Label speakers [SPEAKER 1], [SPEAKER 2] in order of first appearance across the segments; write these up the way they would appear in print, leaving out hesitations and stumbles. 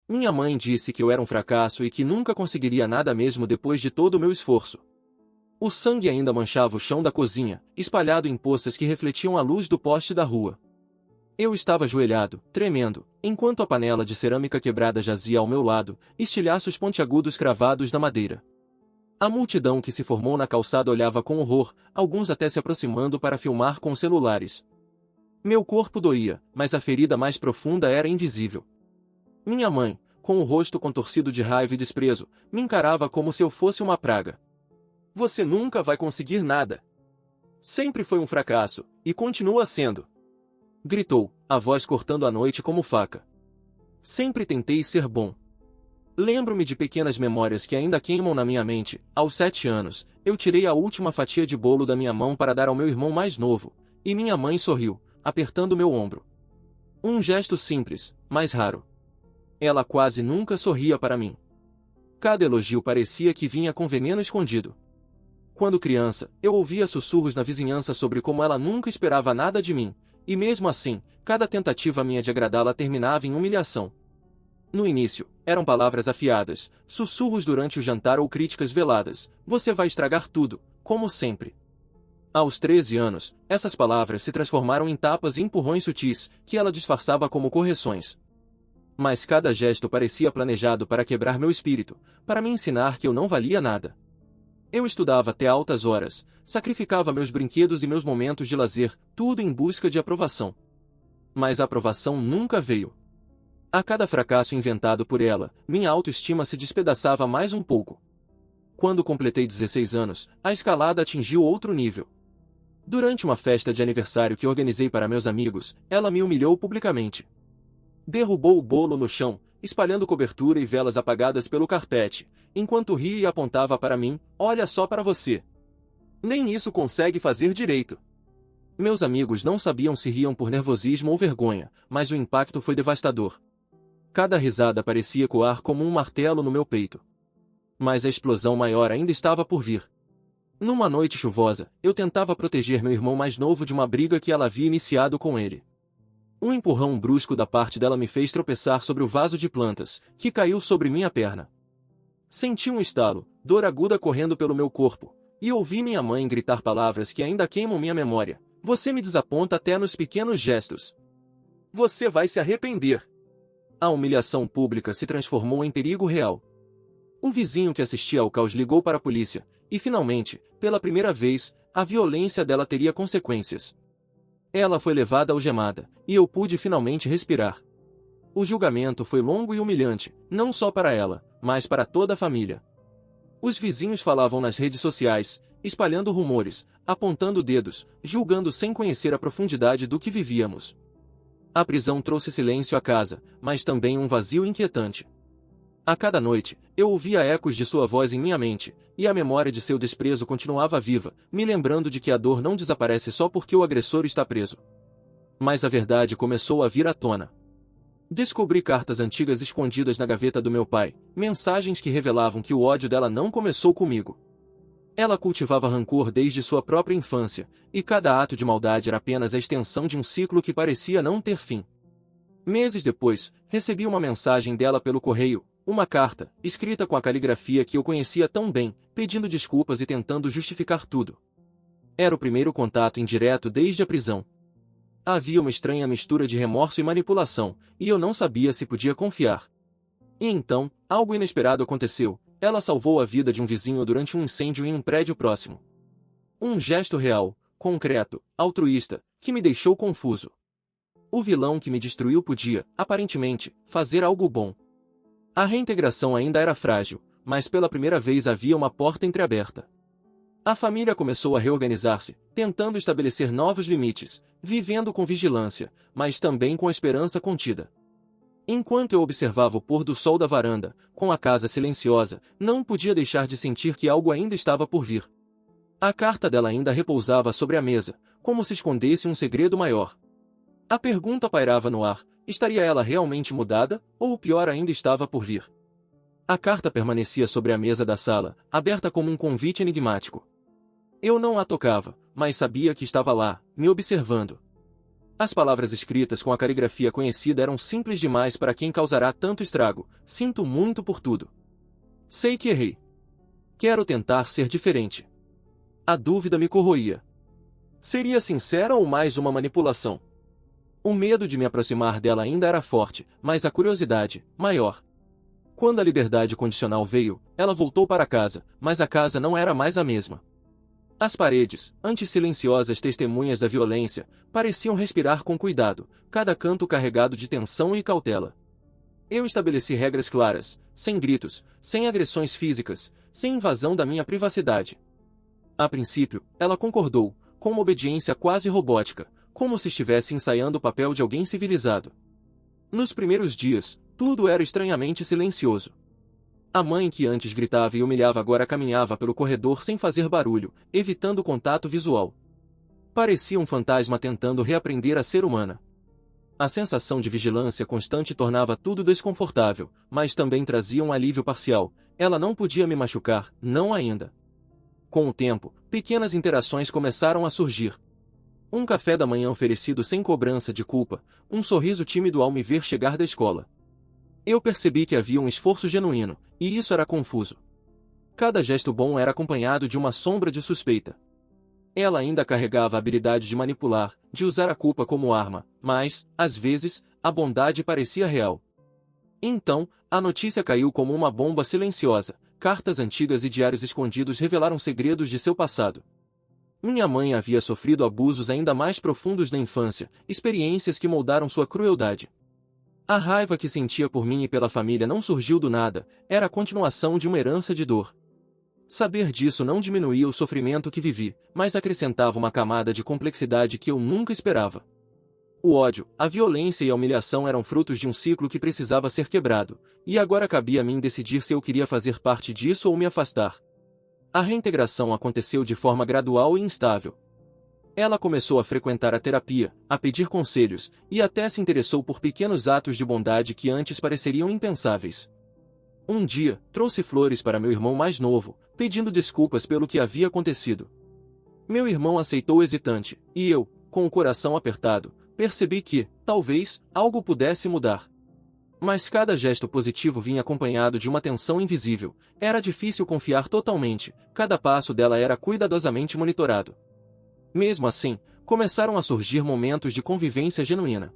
[SPEAKER 1] Minha mãe disse que eu era um fracasso e que nunca conseguiria nada mesmo depois de todo o meu esforço. O sangue ainda manchava o chão da cozinha, espalhado em poças que refletiam a luz do poste da rua. Eu estava ajoelhado, tremendo, enquanto a panela de cerâmica quebrada jazia ao meu lado, estilhaços pontiagudos cravados na madeira. A multidão que se formou na calçada olhava com horror, alguns até se aproximando para filmar com celulares. Meu corpo doía, mas a ferida mais profunda era invisível. Minha mãe, com o rosto contorcido de raiva e desprezo, me encarava como se eu fosse uma praga. Você nunca vai conseguir nada. Sempre foi um fracasso, e continua sendo. Gritou, a voz cortando a noite como faca. Sempre tentei ser bom. Lembro-me de pequenas memórias que ainda queimam na minha mente. Aos 7 anos, eu tirei a última fatia de bolo da minha mão para dar ao meu irmão mais novo, e minha mãe sorriu, apertando meu ombro. Um gesto simples, mas raro. Ela quase nunca sorria para mim. Cada elogio parecia que vinha com veneno escondido. Quando criança, eu ouvia sussurros na vizinhança sobre como ela nunca esperava nada de mim, e mesmo assim, cada tentativa minha de agradá-la terminava em humilhação. No início, eram palavras afiadas, sussurros durante o jantar ou críticas veladas. Você vai estragar tudo, como sempre. Aos 13 anos, essas palavras se transformaram em tapas e empurrões sutis, que ela disfarçava como correções. Mas cada gesto parecia planejado para quebrar meu espírito, para me ensinar que eu não valia nada. Eu estudava até altas horas, sacrificava meus brinquedos e meus momentos de lazer, tudo em busca de aprovação. Mas a aprovação nunca veio. A cada fracasso inventado por ela, minha autoestima se despedaçava mais um pouco. Quando completei 16 anos, a escalada atingiu outro nível. Durante uma festa de aniversário que organizei para meus amigos, ela me humilhou publicamente. Derrubou o bolo no chão, espalhando cobertura e velas apagadas pelo carpete, enquanto ria e apontava para mim, olha só para você. Nem isso consegue fazer direito. Meus amigos não sabiam se riam por nervosismo ou vergonha, mas o impacto foi devastador. Cada risada parecia ecoar como um martelo no meu peito. Mas a explosão maior ainda estava por vir. Numa noite chuvosa, eu tentava proteger meu irmão mais novo de uma briga que ela havia iniciado com ele. Um empurrão brusco da parte dela me fez tropeçar sobre o vaso de plantas, que caiu sobre minha perna. Senti um estalo, dor aguda correndo pelo meu corpo, e ouvi minha mãe gritar palavras que ainda queimam minha memória. Você me desaponta até nos pequenos gestos. Você vai se arrepender. A humilhação pública se transformou em perigo real. Um vizinho que assistia ao caos ligou para a polícia, e finalmente, pela primeira vez, a violência dela teria consequências. Ela foi levada algemada, e eu pude finalmente respirar. O julgamento foi longo e humilhante, não só para ela, mas para toda a família. Os vizinhos falavam nas redes sociais, espalhando rumores, apontando dedos, julgando sem conhecer a profundidade do que vivíamos. A prisão trouxe silêncio à casa, mas também um vazio inquietante. A cada noite, eu ouvia ecos de sua voz em minha mente, e a memória de seu desprezo continuava viva, me lembrando de que a dor não desaparece só porque o agressor está preso. Mas a verdade começou a vir à tona. Descobri cartas antigas escondidas na gaveta do meu pai, mensagens que revelavam que o ódio dela não começou comigo. Ela cultivava rancor desde sua própria infância, e cada ato de maldade era apenas a extensão de um ciclo que parecia não ter fim. Meses depois, recebi uma mensagem dela pelo correio, uma carta, escrita com a caligrafia que eu conhecia tão bem, pedindo desculpas e tentando justificar tudo. Era o primeiro contato indireto desde a prisão. Havia uma estranha mistura de remorso e manipulação, e eu não sabia se podia confiar. E então, algo inesperado aconteceu. Ela salvou a vida de um vizinho durante um incêndio em um prédio próximo. Um gesto real, concreto, altruísta, que me deixou confuso. O vilão que me destruiu podia, aparentemente, fazer algo bom. A reintegração ainda era frágil, mas pela primeira vez havia uma porta entreaberta. A família começou a reorganizar-se, tentando estabelecer novos limites, vivendo com vigilância, mas também com esperança contida. Enquanto eu observava o pôr do sol da varanda, com a casa silenciosa, não podia deixar de sentir que algo ainda estava por vir. A carta dela ainda repousava sobre a mesa, como se escondesse um segredo maior. A pergunta pairava no ar: estaria ela realmente mudada, ou o pior ainda estava por vir? A carta permanecia sobre a mesa da sala, aberta como um convite enigmático. Eu não a tocava, mas sabia que estava lá, me observando. As palavras escritas com a caligrafia conhecida eram simples demais para quem causará tanto estrago. Sinto muito por tudo. Sei que errei. Quero tentar ser diferente. A dúvida me corroía. Seria sincera ou mais uma manipulação? O medo de me aproximar dela ainda era forte, mas a curiosidade, maior. Quando a liberdade condicional veio, ela voltou para casa, mas a casa não era mais a mesma. As paredes, antes silenciosas testemunhas da violência, pareciam respirar com cuidado, cada canto carregado de tensão e cautela. Eu estabeleci regras claras, sem gritos, sem agressões físicas, sem invasão da minha privacidade. A princípio, ela concordou, com uma obediência quase robótica, como se estivesse ensaiando o papel de alguém civilizado. Nos primeiros dias, tudo era estranhamente silencioso. A mãe que antes gritava e humilhava agora caminhava pelo corredor sem fazer barulho, evitando contato visual. Parecia um fantasma tentando reaprender a ser humana. A sensação de vigilância constante tornava tudo desconfortável, mas também trazia um alívio parcial. Ela não podia me machucar, não ainda. Com o tempo, pequenas interações começaram a surgir. Um café da manhã oferecido sem cobrança de culpa, um sorriso tímido ao me ver chegar da escola. Eu percebi que havia um esforço genuíno, e isso era confuso. Cada gesto bom era acompanhado de uma sombra de suspeita. Ela ainda carregava a habilidade de manipular, de usar a culpa como arma, mas, às vezes, a bondade parecia real. Então, a notícia caiu como uma bomba silenciosa. Cartas antigas e diários escondidos revelaram segredos de seu passado. Minha mãe havia sofrido abusos ainda mais profundos na infância, experiências que moldaram sua crueldade. A raiva que sentia por mim e pela família não surgiu do nada, era a continuação de uma herança de dor. Saber disso não diminuía o sofrimento que vivi, mas acrescentava uma camada de complexidade que eu nunca esperava. O ódio, a violência e a humilhação eram frutos de um ciclo que precisava ser quebrado, e agora cabia a mim decidir se eu queria fazer parte disso ou me afastar. A reintegração aconteceu de forma gradual e instável. Ela começou a frequentar a terapia, a pedir conselhos, e até se interessou por pequenos atos de bondade que antes pareceriam impensáveis. Um dia, trouxe flores para meu irmão mais novo, pedindo desculpas pelo que havia acontecido. Meu irmão aceitou hesitante, e eu, com o coração apertado, percebi que, talvez, algo pudesse mudar. Mas cada gesto positivo vinha acompanhado de uma tensão invisível. Era difícil confiar totalmente, cada passo dela era cuidadosamente monitorado. Mesmo assim, começaram a surgir momentos de convivência genuína.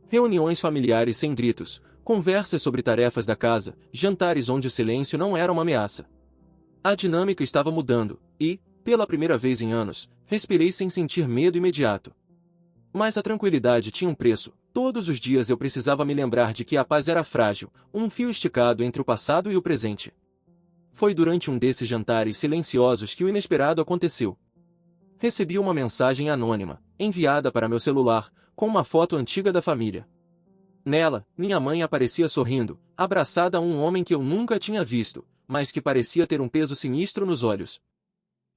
[SPEAKER 1] Reuniões familiares sem gritos, conversas sobre tarefas da casa, jantares onde o silêncio não era uma ameaça. A dinâmica estava mudando, e, pela primeira vez em anos, respirei sem sentir medo imediato. Mas a tranquilidade tinha um preço. Todos os dias eu precisava me lembrar de que a paz era frágil, um fio esticado entre o passado e o presente. Foi durante um desses jantares silenciosos que o inesperado aconteceu. Recebi uma mensagem anônima, enviada para meu celular, com uma foto antiga da família. Nela, minha mãe aparecia sorrindo, abraçada a um homem que eu nunca tinha visto, mas que parecia ter um peso sinistro nos olhos.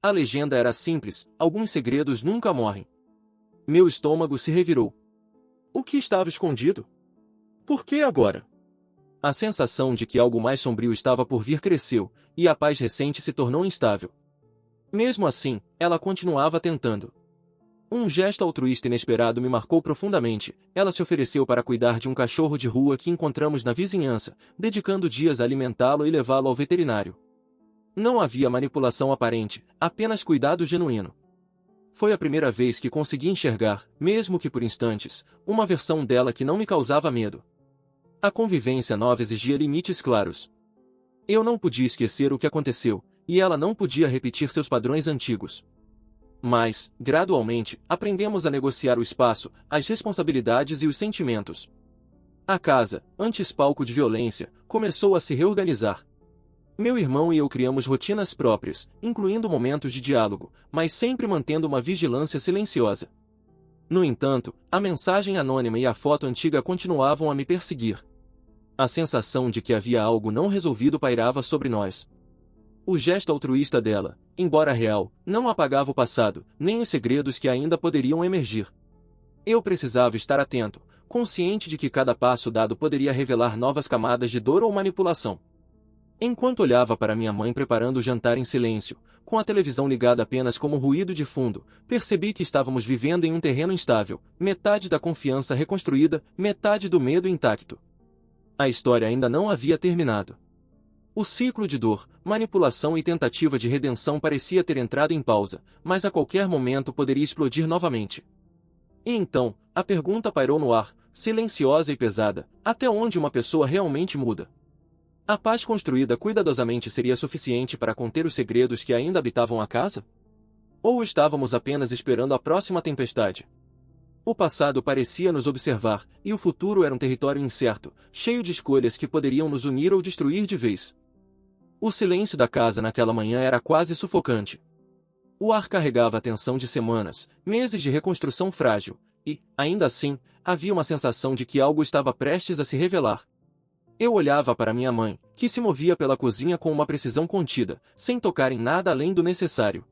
[SPEAKER 1] A legenda era simples: alguns segredos nunca morrem. Meu estômago se revirou. O que estava escondido? Por que agora? A sensação de que algo mais sombrio estava por vir cresceu, e a paz recente se tornou instável. Mesmo assim, ela continuava tentando. Um gesto altruísta inesperado me marcou profundamente. Ela se ofereceu para cuidar de um cachorro de rua que encontramos na vizinhança, dedicando dias a alimentá-lo e levá-lo ao veterinário. Não havia manipulação aparente, apenas cuidado genuíno. Foi a primeira vez que consegui enxergar, mesmo que por instantes, uma versão dela que não me causava medo. A convivência nova exigia limites claros. Eu não podia esquecer o que aconteceu, e ela não podia repetir seus padrões antigos. Mas, gradualmente, aprendemos a negociar o espaço, as responsabilidades e os sentimentos. A casa, antes palco de violência, começou a se reorganizar. Meu irmão e eu criamos rotinas próprias, incluindo momentos de diálogo, mas sempre mantendo uma vigilância silenciosa. No entanto, a mensagem anônima e a foto antiga continuavam a me perseguir. A sensação de que havia algo não resolvido pairava sobre nós. O gesto altruísta dela, embora real, não apagava o passado, nem os segredos que ainda poderiam emergir. Eu precisava estar atento, consciente de que cada passo dado poderia revelar novas camadas de dor ou manipulação. Enquanto olhava para minha mãe preparando o jantar em silêncio, com a televisão ligada apenas como ruído de fundo, percebi que estávamos vivendo em um terreno instável, metade da confiança reconstruída, metade do medo intacto. A história ainda não havia terminado. O ciclo de dor, manipulação e tentativa de redenção parecia ter entrado em pausa, mas a qualquer momento poderia explodir novamente. E então, a pergunta pairou no ar, silenciosa e pesada: até onde uma pessoa realmente muda? A paz construída cuidadosamente seria suficiente para conter os segredos que ainda habitavam a casa? Ou estávamos apenas esperando a próxima tempestade? O passado parecia nos observar, e o futuro era um território incerto, cheio de escolhas que poderiam nos unir ou destruir de vez. O silêncio da casa naquela manhã era quase sufocante. O ar carregava a tensão de semanas, meses de reconstrução frágil, e, ainda assim, havia uma sensação de que algo estava prestes a se revelar. Eu olhava para minha mãe, que se movia pela cozinha com uma precisão contida, sem tocar em nada além do necessário.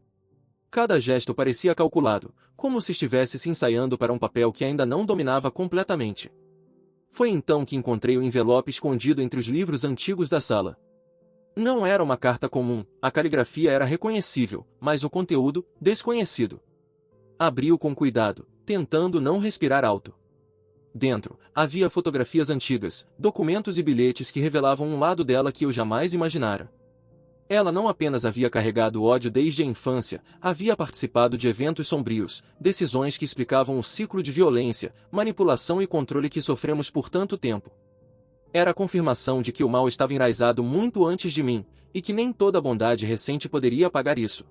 [SPEAKER 1] Cada gesto parecia calculado, como se estivesse se ensaiando para um papel que ainda não dominava completamente. Foi então que encontrei o envelope escondido entre os livros antigos da sala. Não era uma carta comum, a caligrafia era reconhecível, mas o conteúdo, desconhecido. Abri-o com cuidado, tentando não respirar alto. Dentro, havia fotografias antigas, documentos e bilhetes que revelavam um lado dela que eu jamais imaginara. Ela não apenas havia carregado ódio desde a infância, havia participado de eventos sombrios, decisões que explicavam o ciclo de violência, manipulação e controle que sofremos por tanto tempo. Era a confirmação de que o mal estava enraizado muito antes de mim, e que nem toda bondade recente poderia apagar isso.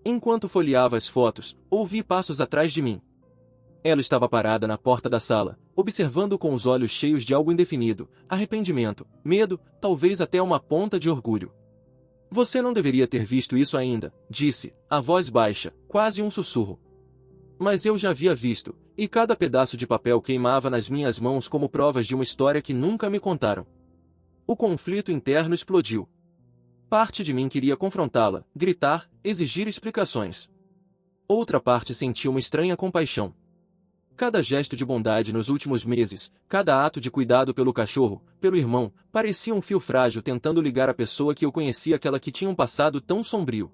[SPEAKER 1] Enquanto folheava as fotos, ouvi passos atrás de mim. Ela estava parada na porta da sala, observando com os olhos cheios de algo indefinido, arrependimento, medo, talvez até uma ponta de orgulho. Você não deveria ter visto isso ainda, disse, a voz baixa, quase um sussurro. Mas eu já havia visto, e cada pedaço de papel queimava nas minhas mãos como provas de uma história que nunca me contaram. O conflito interno explodiu. Parte de mim queria confrontá-la, gritar, exigir explicações. Outra parte sentia uma estranha compaixão. Cada gesto de bondade nos últimos meses, cada ato de cuidado pelo cachorro, pelo irmão, parecia um fio frágil tentando ligar a pessoa que eu conhecia àquela que tinha um passado tão sombrio.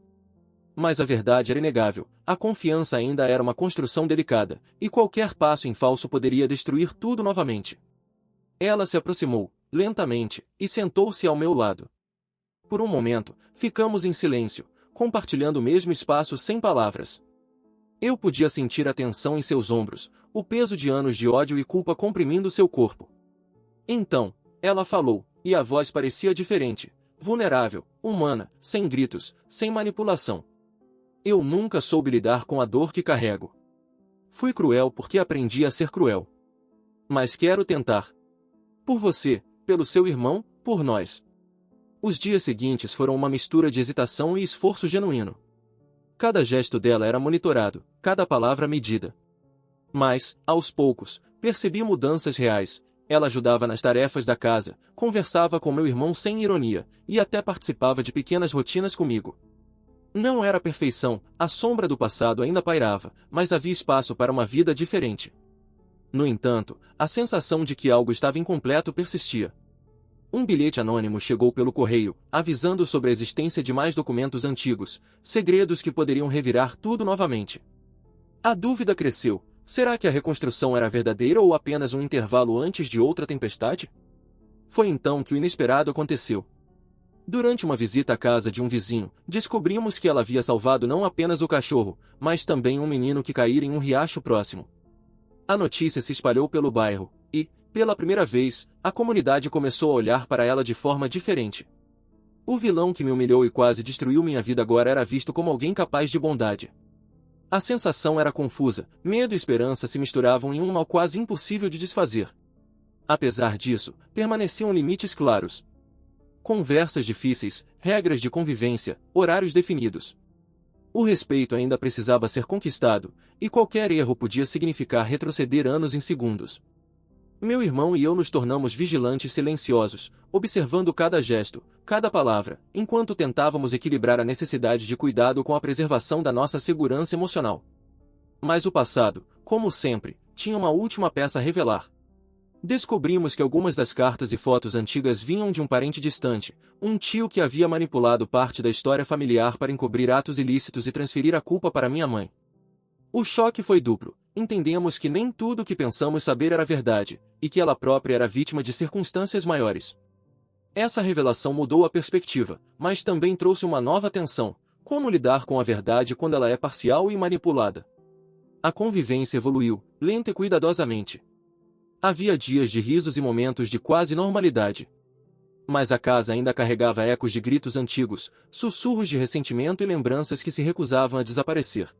[SPEAKER 1] Mas a verdade era inegável, a confiança ainda era uma construção delicada, e qualquer passo em falso poderia destruir tudo novamente. Ela se aproximou, lentamente, e sentou-se ao meu lado. Por um momento, ficamos em silêncio, compartilhando o mesmo espaço sem palavras. Eu podia sentir a tensão em seus ombros, o peso de anos de ódio e culpa comprimindo seu corpo. Então, ela falou, e a voz parecia diferente, vulnerável, humana, sem gritos, sem manipulação. Eu nunca soube lidar com a dor que carrego. Fui cruel porque aprendi a ser cruel. Mas quero tentar. Por você, pelo seu irmão, por nós. Os dias seguintes foram uma mistura de hesitação e esforço genuíno. Cada gesto dela era monitorado, cada palavra medida. Mas, aos poucos, percebi mudanças reais. Ela ajudava nas tarefas da casa, conversava com meu irmão sem ironia, e até participava de pequenas rotinas comigo. Não era perfeição, a sombra do passado ainda pairava, mas havia espaço para uma vida diferente. No entanto, a sensação de que algo estava incompleto persistia. Um bilhete anônimo chegou pelo correio, avisando sobre a existência de mais documentos antigos, segredos que poderiam revirar tudo novamente. A dúvida cresceu: será que a reconstrução era verdadeira ou apenas um intervalo antes de outra tempestade? Foi então que o inesperado aconteceu. Durante uma visita à casa de um vizinho, descobrimos que ela havia salvado não apenas o cachorro, mas também um menino que caíra em um riacho próximo. A notícia se espalhou pelo bairro, e, pela primeira vez, a comunidade começou a olhar para ela de forma diferente. O vilão que me humilhou e quase destruiu minha vida agora era visto como alguém capaz de bondade. A sensação era confusa, medo e esperança se misturavam em um mal quase impossível de desfazer. Apesar disso, permaneciam limites claros. Conversas difíceis, regras de convivência, horários definidos. O respeito ainda precisava ser conquistado, e qualquer erro podia significar retroceder anos em segundos. Meu irmão e eu nos tornamos vigilantes silenciosos, observando cada gesto, cada palavra, enquanto tentávamos equilibrar a necessidade de cuidado com a preservação da nossa segurança emocional. Mas o passado, como sempre, tinha uma última peça a revelar. Descobrimos que algumas das cartas e fotos antigas vinham de um parente distante, um tio que havia manipulado parte da história familiar para encobrir atos ilícitos e transferir a culpa para minha mãe. O choque foi duplo. Entendemos que nem tudo o que pensamos saber era verdade, e que ela própria era vítima de circunstâncias maiores. Essa revelação mudou a perspectiva, mas também trouxe uma nova tensão: como lidar com a verdade quando ela é parcial e manipulada? A convivência evoluiu, lenta e cuidadosamente. Havia dias de risos e momentos de quase normalidade. Mas a casa ainda carregava ecos de gritos antigos, sussurros de ressentimento e lembranças que se recusavam a desaparecer.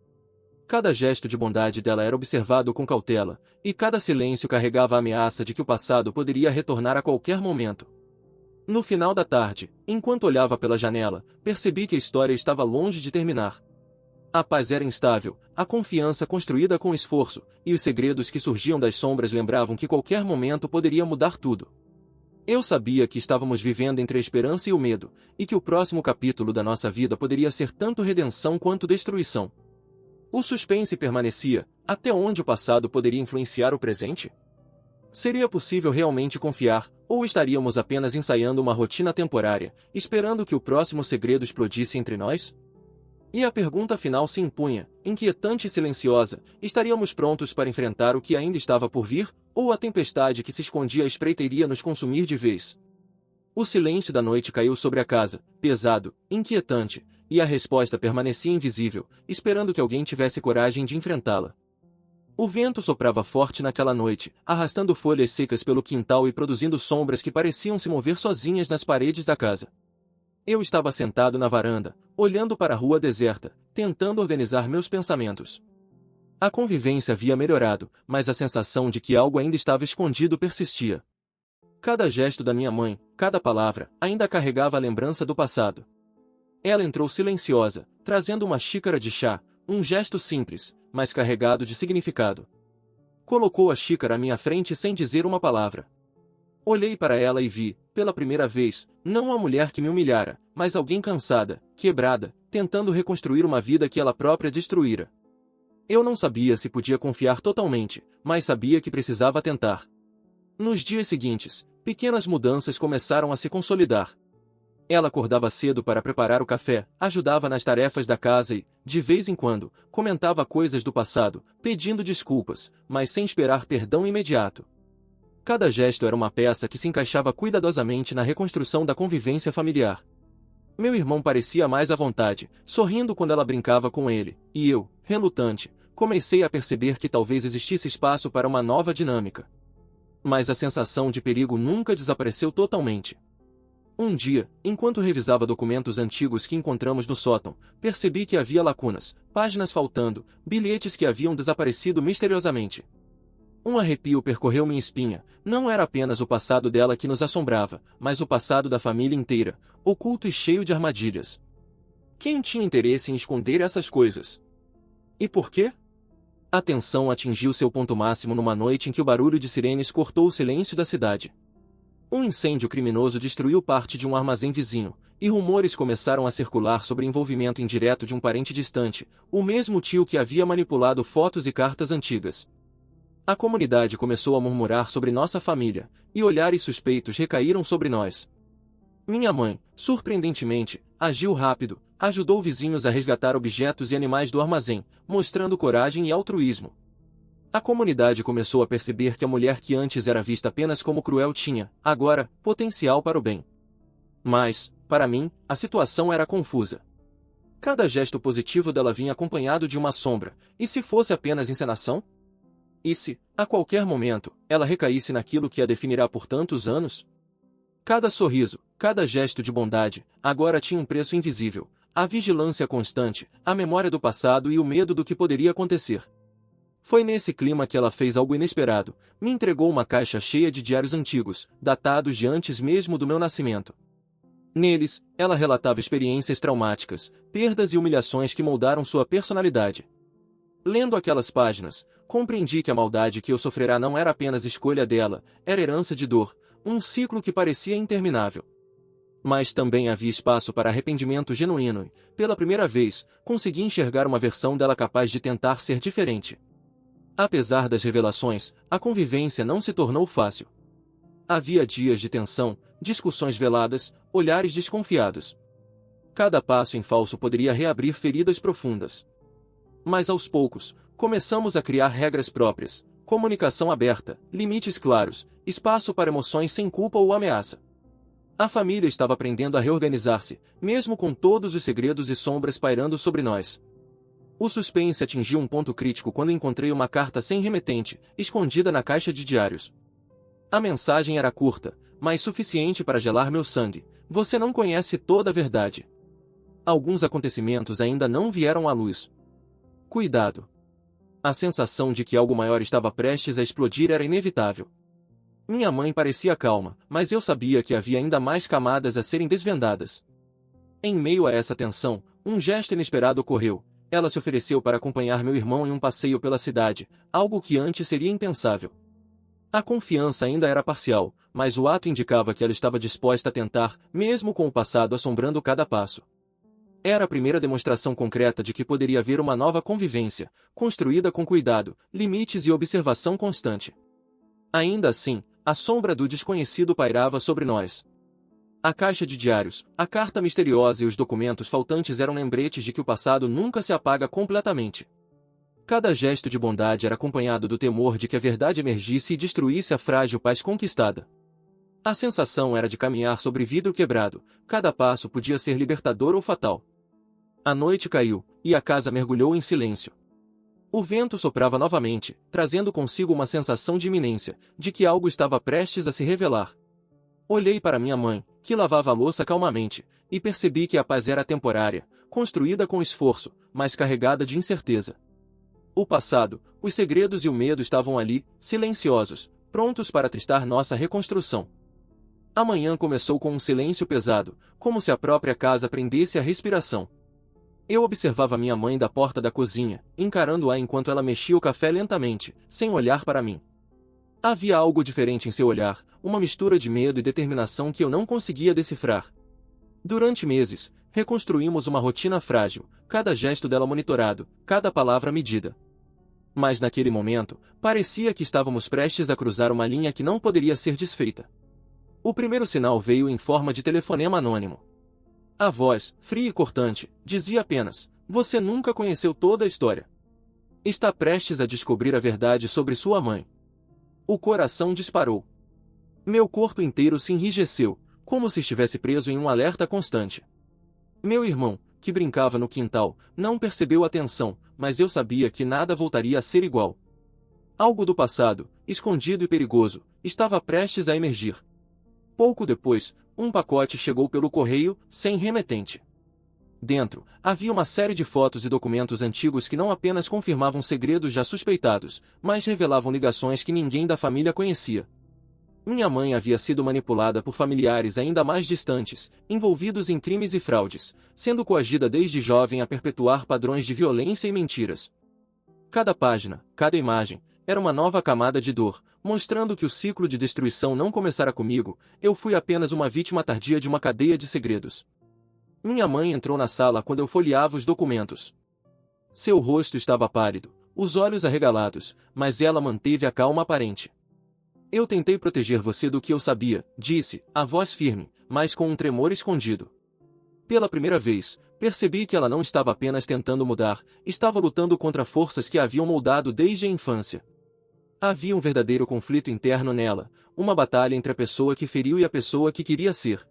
[SPEAKER 1] Cada gesto de bondade dela era observado com cautela, e cada silêncio carregava a ameaça de que o passado poderia retornar a qualquer momento. No final da tarde, enquanto olhava pela janela, percebi que a história estava longe de terminar. A paz era instável, a confiança construída com esforço, e os segredos que surgiam das sombras lembravam que qualquer momento poderia mudar tudo. Eu sabia que estávamos vivendo entre a esperança e o medo, e que o próximo capítulo da nossa vida poderia ser tanto redenção quanto destruição. O suspense permanecia: até onde o passado poderia influenciar o presente? Seria possível realmente confiar, ou estaríamos apenas ensaiando uma rotina temporária, esperando que o próximo segredo explodisse entre nós? E a pergunta final se impunha, inquietante e silenciosa: estaríamos prontos para enfrentar o que ainda estava por vir, ou a tempestade que se escondia à espreita iria nos consumir de vez? O silêncio da noite caiu sobre a casa, pesado, inquietante, e a resposta permanecia invisível, esperando que alguém tivesse coragem de enfrentá-la. O vento soprava forte naquela noite, arrastando folhas secas pelo quintal e produzindo sombras que pareciam se mover sozinhas nas paredes da casa. Eu estava sentado na varanda, olhando para a rua deserta, tentando organizar meus pensamentos. A convivência havia melhorado, mas a sensação de que algo ainda estava escondido persistia. Cada gesto da minha mãe, cada palavra, ainda carregava a lembrança do passado. Ela entrou silenciosa, trazendo uma xícara de chá, um gesto simples, mas carregado de significado. Colocou a xícara à minha frente sem dizer uma palavra. Olhei para ela e vi, pela primeira vez, não uma mulher que me humilhara, mas alguém cansada, quebrada, tentando reconstruir uma vida que ela própria destruíra. Eu não sabia se podia confiar totalmente, mas sabia que precisava tentar. Nos dias seguintes, pequenas mudanças começaram a se consolidar. Ela acordava cedo para preparar o café, ajudava nas tarefas da casa e, de vez em quando, comentava coisas do passado, pedindo desculpas, mas sem esperar perdão imediato. Cada gesto era uma peça que se encaixava cuidadosamente na reconstrução da convivência familiar. Meu irmão parecia mais à vontade, sorrindo quando ela brincava com ele, e eu, relutante, comecei a perceber que talvez existisse espaço para uma nova dinâmica. Mas a sensação de perigo nunca desapareceu totalmente. Um dia, enquanto revisava documentos antigos que encontramos no sótão, percebi que havia lacunas, páginas faltando, bilhetes que haviam desaparecido misteriosamente. Um arrepio percorreu minha espinha. Não era apenas o passado dela que nos assombrava, mas o passado da família inteira, oculto e cheio de armadilhas. Quem tinha interesse em esconder essas coisas? E por quê? A tensão atingiu seu ponto máximo numa noite em que o barulho de sirenes cortou o silêncio da cidade. Um incêndio criminoso destruiu parte de um armazém vizinho, e rumores começaram a circular sobre o envolvimento indireto de um parente distante, o mesmo tio que havia manipulado fotos e cartas antigas. A comunidade começou a murmurar sobre nossa família, e olhares suspeitos recaíram sobre nós. Minha mãe, surpreendentemente, agiu rápido, ajudou vizinhos a resgatar objetos e animais do armazém, mostrando coragem e altruísmo. A comunidade começou a perceber que a mulher que antes era vista apenas como cruel tinha, agora, potencial para o bem. Mas, para mim, a situação era confusa. Cada gesto positivo dela vinha acompanhado de uma sombra, e se fosse apenas encenação? E se, a qualquer momento, ela recaísse naquilo que a definirá por tantos anos? Cada sorriso, cada gesto de bondade, agora tinha um preço invisível: a vigilância constante, a memória do passado e o medo do que poderia acontecer. Foi nesse clima que ela fez algo inesperado: me entregou uma caixa cheia de diários antigos, datados de antes mesmo do meu nascimento. Neles, ela relatava experiências traumáticas, perdas e humilhações que moldaram sua personalidade. Lendo aquelas páginas, compreendi que a maldade que eu sofrerá não era apenas escolha dela, era herança de dor, um ciclo que parecia interminável. Mas também havia espaço para arrependimento genuíno e, pela primeira vez, consegui enxergar uma versão dela capaz de tentar ser diferente. Apesar das revelações, a convivência não se tornou fácil. Havia dias de tensão, discussões veladas, olhares desconfiados. Cada passo em falso poderia reabrir feridas profundas. Mas aos poucos, começamos a criar regras próprias, comunicação aberta, limites claros, espaço para emoções sem culpa ou ameaça. A família estava aprendendo a reorganizar-se, mesmo com todos os segredos e sombras pairando sobre nós. O suspense atingiu um ponto crítico quando encontrei uma carta sem remetente, escondida na caixa de diários. A mensagem era curta, mas suficiente para gelar meu sangue. Você não conhece toda a verdade. Alguns acontecimentos ainda não vieram à luz. Cuidado. A sensação de que algo maior estava prestes a explodir era inevitável. Minha mãe parecia calma, mas eu sabia que havia ainda mais camadas a serem desvendadas. Em meio a essa tensão, um gesto inesperado ocorreu. Ela se ofereceu para acompanhar meu irmão em um passeio pela cidade, algo que antes seria impensável. A confiança ainda era parcial, mas o ato indicava que ela estava disposta a tentar, mesmo com o passado assombrando cada passo. Era a primeira demonstração concreta de que poderia haver uma nova convivência, construída com cuidado, limites e observação constante. Ainda assim, a sombra do desconhecido pairava sobre nós. A caixa de diários, a carta misteriosa e os documentos faltantes eram lembretes de que o passado nunca se apaga completamente. Cada gesto de bondade era acompanhado do temor de que a verdade emergisse e destruísse a frágil paz conquistada. A sensação era de caminhar sobre vidro quebrado, cada passo podia ser libertador ou fatal. A noite caiu, e a casa mergulhou em silêncio. O vento soprava novamente, trazendo consigo uma sensação de iminência, de que algo estava prestes a se revelar. Olhei para minha mãe, que lavava a louça calmamente, e percebi que a paz era temporária, construída com esforço, mas carregada de incerteza. O passado, os segredos e o medo estavam ali, silenciosos, prontos para testar nossa reconstrução. A manhã começou com um silêncio pesado, como se a própria casa prendesse a respiração. Eu observava minha mãe da porta da cozinha, encarando-a enquanto ela mexia o café lentamente, sem olhar para mim. Havia algo diferente em seu olhar, uma mistura de medo e determinação que eu não conseguia decifrar. Durante meses, reconstruímos uma rotina frágil, cada gesto dela monitorado, cada palavra medida. Mas naquele momento, parecia que estávamos prestes a cruzar uma linha que não poderia ser desfeita. O primeiro sinal veio em forma de telefonema anônimo. A voz, fria e cortante, dizia apenas: "Você nunca conheceu toda a história. Está prestes a descobrir a verdade sobre sua mãe." O coração disparou. Meu corpo inteiro se enrijeceu, como se estivesse preso em um alerta constante. Meu irmão, que brincava no quintal, não percebeu a tensão, mas eu sabia que nada voltaria a ser igual. Algo do passado, escondido e perigoso, estava prestes a emergir. Pouco depois, um pacote chegou pelo correio, sem remetente. Dentro, havia uma série de fotos e documentos antigos que não apenas confirmavam segredos já suspeitados, mas revelavam ligações que ninguém da família conhecia. Minha mãe havia sido manipulada por familiares ainda mais distantes, envolvidos em crimes e fraudes, sendo coagida desde jovem a perpetuar padrões de violência e mentiras. Cada página, cada imagem, era uma nova camada de dor, mostrando que o ciclo de destruição não começara comigo, eu fui apenas uma vítima tardia de uma cadeia de segredos. Minha mãe entrou na sala quando eu folheava os documentos. Seu rosto estava pálido, os olhos arregalados, mas ela manteve a calma aparente. "Eu tentei proteger você do que eu sabia", disse, a voz firme, mas com um tremor escondido. Pela primeira vez, percebi que ela não estava apenas tentando mudar, estava lutando contra forças que a haviam moldado desde a infância. Havia um verdadeiro conflito interno nela, uma batalha entre a pessoa que feriu e a pessoa que queria ser.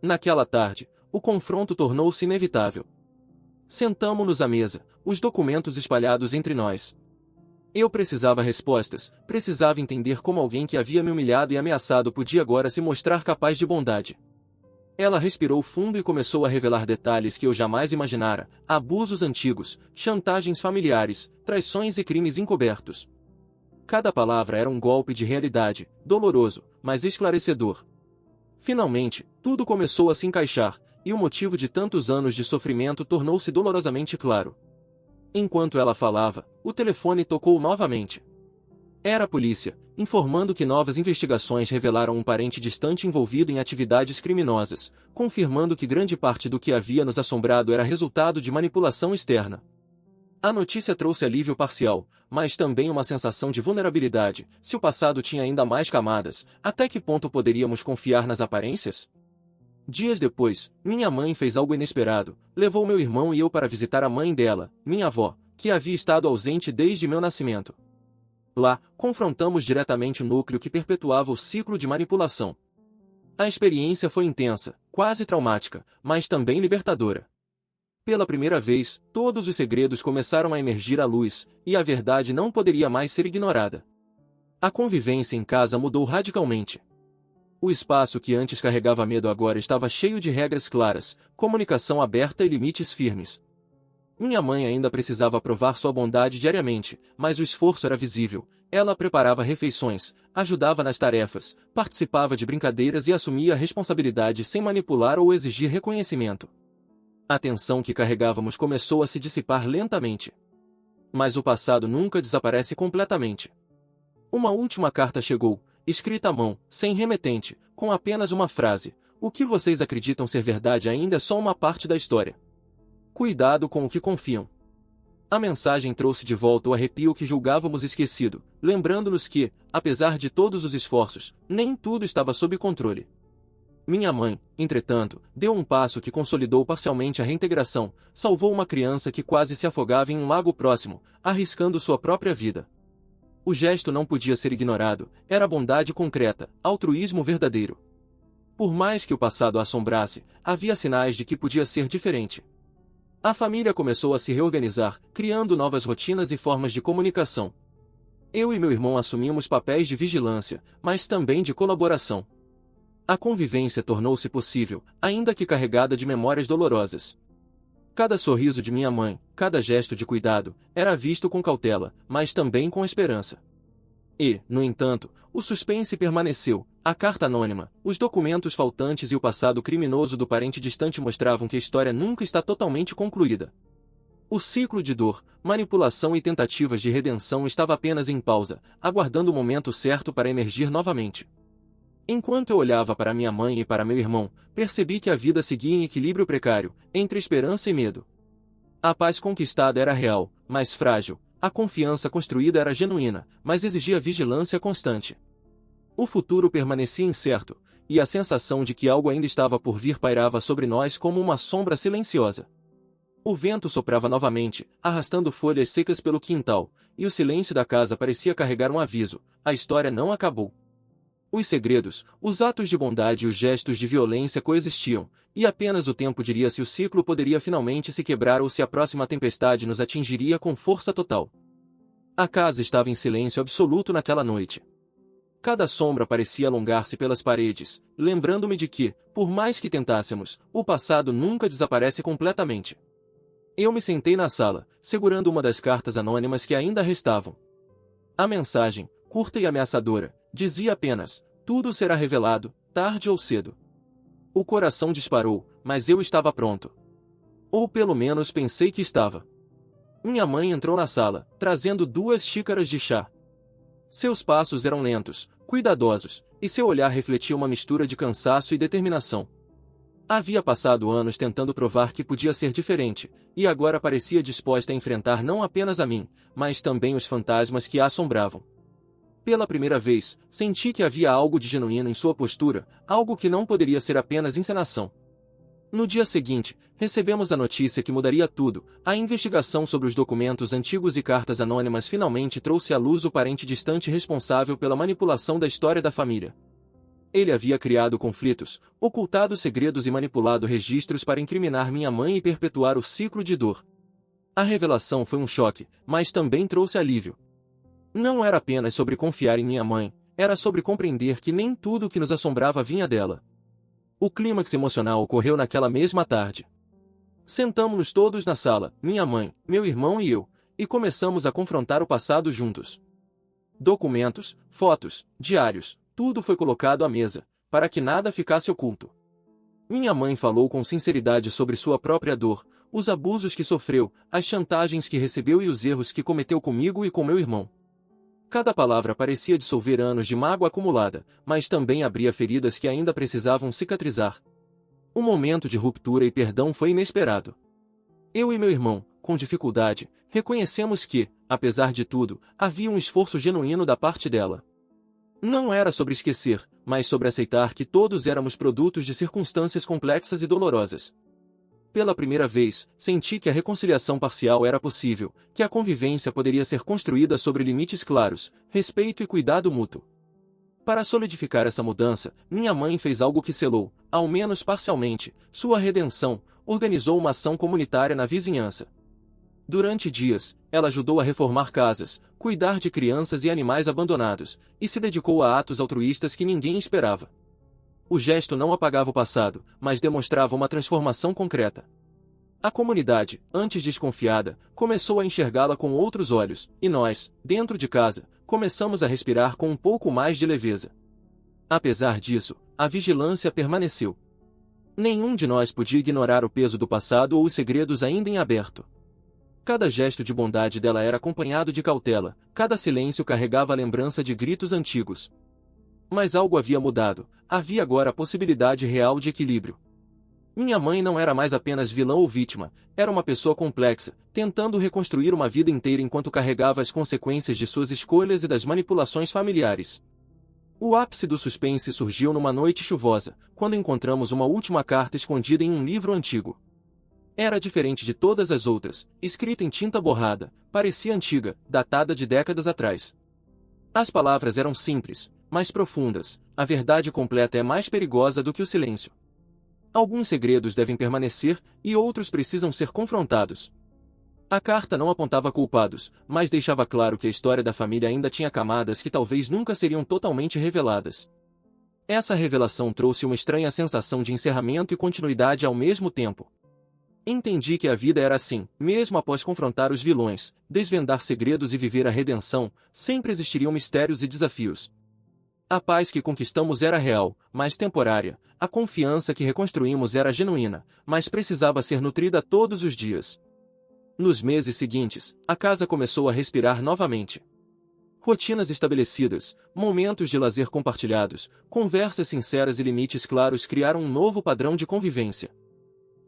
[SPEAKER 1] Naquela tarde, o confronto tornou-se inevitável. Sentamo-nos à mesa, os documentos espalhados entre nós. Eu precisava respostas, precisava entender como alguém que havia me humilhado e ameaçado podia agora se mostrar capaz de bondade. Ela respirou fundo e começou a revelar detalhes que eu jamais imaginara: abusos antigos, chantagens familiares, traições e crimes encobertos. Cada palavra era um golpe de realidade, doloroso, mas esclarecedor. Finalmente, tudo começou a se encaixar, e o motivo de tantos anos de sofrimento tornou-se dolorosamente claro. Enquanto ela falava, o telefone tocou novamente. Era a polícia, informando que novas investigações revelaram um parente distante envolvido em atividades criminosas, confirmando que grande parte do que havia nos assombrado era resultado de manipulação externa. A notícia trouxe alívio parcial, mas também uma sensação de vulnerabilidade. Se o passado tinha ainda mais camadas, até que ponto poderíamos confiar nas aparências? Dias depois, minha mãe fez algo inesperado. Levou meu irmão e eu para visitar a mãe dela, minha avó, que havia estado ausente desde meu nascimento. Lá, confrontamos diretamente o núcleo que perpetuava o ciclo de manipulação. A experiência foi intensa, quase traumática, mas também libertadora. Pela primeira vez, todos os segredos começaram a emergir à luz, e a verdade não poderia mais ser ignorada. A convivência em casa mudou radicalmente. O espaço que antes carregava medo agora estava cheio de regras claras, comunicação aberta e limites firmes. Minha mãe ainda precisava provar sua bondade diariamente, mas o esforço era visível. Ela preparava refeições, ajudava nas tarefas, participava de brincadeiras e assumia a responsabilidade sem manipular ou exigir reconhecimento. A tensão que carregávamos começou a se dissipar lentamente. Mas o passado nunca desaparece completamente. Uma última carta chegou, escrita à mão, sem remetente, com apenas uma frase: "O que vocês acreditam ser verdade ainda é só uma parte da história. Cuidado com o que confiam." A mensagem trouxe de volta o arrepio que julgávamos esquecido, lembrando-nos que, apesar de todos os esforços, nem tudo estava sob controle. Minha mãe, entretanto, deu um passo que consolidou parcialmente a reintegração, salvou uma criança que quase se afogava em um lago próximo, arriscando sua própria vida. O gesto não podia ser ignorado, era bondade concreta, altruísmo verdadeiro. Por mais que o passado a assombrasse, havia sinais de que podia ser diferente. A família começou a se reorganizar, criando novas rotinas e formas de comunicação. Eu e meu irmão assumimos papéis de vigilância, mas também de colaboração. A convivência tornou-se possível, ainda que carregada de memórias dolorosas. Cada sorriso de minha mãe, cada gesto de cuidado, era visto com cautela, mas também com esperança. E, no entanto, o suspense permaneceu. A carta anônima, os documentos faltantes e o passado criminoso do parente distante mostravam que a história nunca está totalmente concluída. O ciclo de dor, manipulação e tentativas de redenção estava apenas em pausa, aguardando o momento certo para emergir novamente. Enquanto eu olhava para minha mãe e para meu irmão, percebi que a vida seguia em equilíbrio precário, entre esperança e medo. A paz conquistada era real, mas frágil. A confiança construída era genuína, mas exigia vigilância constante. O futuro permanecia incerto, e a sensação de que algo ainda estava por vir pairava sobre nós como uma sombra silenciosa. O vento soprava novamente, arrastando folhas secas pelo quintal, e o silêncio da casa parecia carregar um aviso: a história não acabou. Os segredos, os atos de bondade e os gestos de violência coexistiam, e apenas o tempo diria se o ciclo poderia finalmente se quebrar ou se a próxima tempestade nos atingiria com força total. A casa estava em silêncio absoluto naquela noite. Cada sombra parecia alongar-se pelas paredes, lembrando-me de que, por mais que tentássemos, o passado nunca desaparece completamente. Eu me sentei na sala, segurando uma das cartas anônimas que ainda restavam. A mensagem, curta e ameaçadora, dizia apenas: tudo será revelado, tarde ou cedo. O coração disparou, mas eu estava pronto. Ou pelo menos pensei que estava. Minha mãe entrou na sala, trazendo 2 xícaras de chá. Seus passos eram lentos, cuidadosos, e seu olhar refletia uma mistura de cansaço e determinação. Havia passado anos tentando provar que podia ser diferente, e agora parecia disposta a enfrentar não apenas a mim, mas também os fantasmas que a assombravam. Pela primeira vez, senti que havia algo de genuíno em sua postura, algo que não poderia ser apenas encenação. No dia seguinte, recebemos a notícia que mudaria tudo. A investigação sobre os documentos antigos e cartas anônimas finalmente trouxe à luz o parente distante responsável pela manipulação da história da família. Ele havia criado conflitos, ocultado segredos e manipulado registros para incriminar minha mãe e perpetuar o ciclo de dor. A revelação foi um choque, mas também trouxe alívio. Não era apenas sobre confiar em minha mãe, era sobre compreender que nem tudo o que nos assombrava vinha dela. O clímax emocional ocorreu naquela mesma tarde. Sentamos-nos todos na sala, minha mãe, meu irmão e eu, e começamos a confrontar o passado juntos. Documentos, fotos, diários, tudo foi colocado à mesa, para que nada ficasse oculto. Minha mãe falou com sinceridade sobre sua própria dor, os abusos que sofreu, as chantagens que recebeu e os erros que cometeu comigo e com meu irmão. Cada palavra parecia dissolver anos de mágoa acumulada, mas também abria feridas que ainda precisavam cicatrizar. O momento de ruptura e perdão foi inesperado. Eu e meu irmão, com dificuldade, reconhecemos que, apesar de tudo, havia um esforço genuíno da parte dela. Não era sobre esquecer, mas sobre aceitar que todos éramos produtos de circunstâncias complexas e dolorosas. Pela primeira vez, senti que a reconciliação parcial era possível, que a convivência poderia ser construída sobre limites claros, respeito e cuidado mútuo. Para solidificar essa mudança, minha mãe fez algo que selou, ao menos parcialmente, sua redenção, organizou uma ação comunitária na vizinhança. Durante dias, ela ajudou a reformar casas, cuidar de crianças e animais abandonados, e se dedicou a atos altruístas que ninguém esperava. O gesto não apagava o passado, mas demonstrava uma transformação concreta. A comunidade, antes desconfiada, começou a enxergá-la com outros olhos, e nós, dentro de casa, começamos a respirar com um pouco mais de leveza. Apesar disso, a vigilância permaneceu. Nenhum de nós podia ignorar o peso do passado ou os segredos ainda em aberto. Cada gesto de bondade dela era acompanhado de cautela, cada silêncio carregava a lembrança de gritos antigos. Mas algo havia mudado, havia agora a possibilidade real de equilíbrio. Minha mãe não era mais apenas vilã ou vítima, era uma pessoa complexa, tentando reconstruir uma vida inteira enquanto carregava as consequências de suas escolhas e das manipulações familiares. O ápice do suspense surgiu numa noite chuvosa, quando encontramos uma última carta escondida em um livro antigo. Era diferente de todas as outras, escrita em tinta borrada, parecia antiga, datada de décadas atrás. As palavras eram simples, mas profundas, a verdade completa é mais perigosa do que o silêncio. Alguns segredos devem permanecer, e outros precisam ser confrontados. A carta não apontava culpados, mas deixava claro que a história da família ainda tinha camadas que talvez nunca seriam totalmente reveladas. Essa revelação trouxe uma estranha sensação de encerramento e continuidade ao mesmo tempo. Entendi que a vida era assim, mesmo após confrontar os vilões, desvendar segredos e viver a redenção, sempre existiriam mistérios e desafios. A paz que conquistamos era real, mas temporária, a confiança que reconstruímos era genuína, mas precisava ser nutrida todos os dias. Nos meses seguintes, a casa começou a respirar novamente. Rotinas estabelecidas, momentos de lazer compartilhados, conversas sinceras e limites claros criaram um novo padrão de convivência.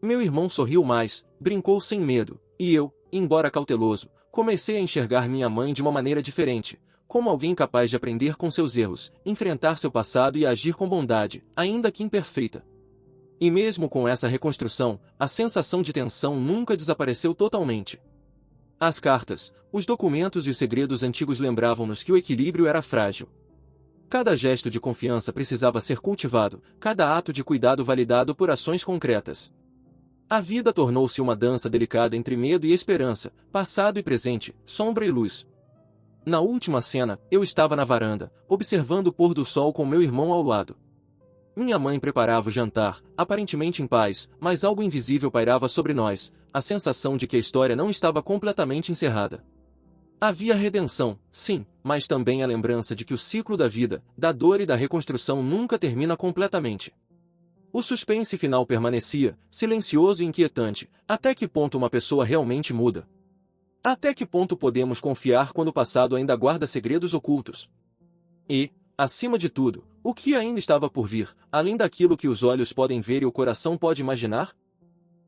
[SPEAKER 1] Meu irmão sorriu mais, brincou sem medo, e eu, embora cauteloso, comecei a enxergar minha mãe de uma maneira diferente, como alguém capaz de aprender com seus erros, enfrentar seu passado e agir com bondade, ainda que imperfeita. E mesmo com essa reconstrução, a sensação de tensão nunca desapareceu totalmente. As cartas, os documentos e os segredos antigos lembravam-nos que o equilíbrio era frágil. Cada gesto de confiança precisava ser cultivado, cada ato de cuidado validado por ações concretas. A vida tornou-se uma dança delicada entre medo e esperança, passado e presente, sombra e luz. Na última cena, eu estava na varanda, observando o pôr do sol com meu irmão ao lado. Minha mãe preparava o jantar, aparentemente em paz, mas algo invisível pairava sobre nós, a sensação de que a história não estava completamente encerrada. Havia redenção, sim, mas também a lembrança de que o ciclo da vida, da dor e da reconstrução nunca termina completamente. O suspense final permanecia, silencioso e inquietante, até que ponto uma pessoa realmente muda? Até que ponto podemos confiar quando o passado ainda guarda segredos ocultos? E, acima de tudo, o que ainda estava por vir, além daquilo que os olhos podem ver e o coração pode imaginar?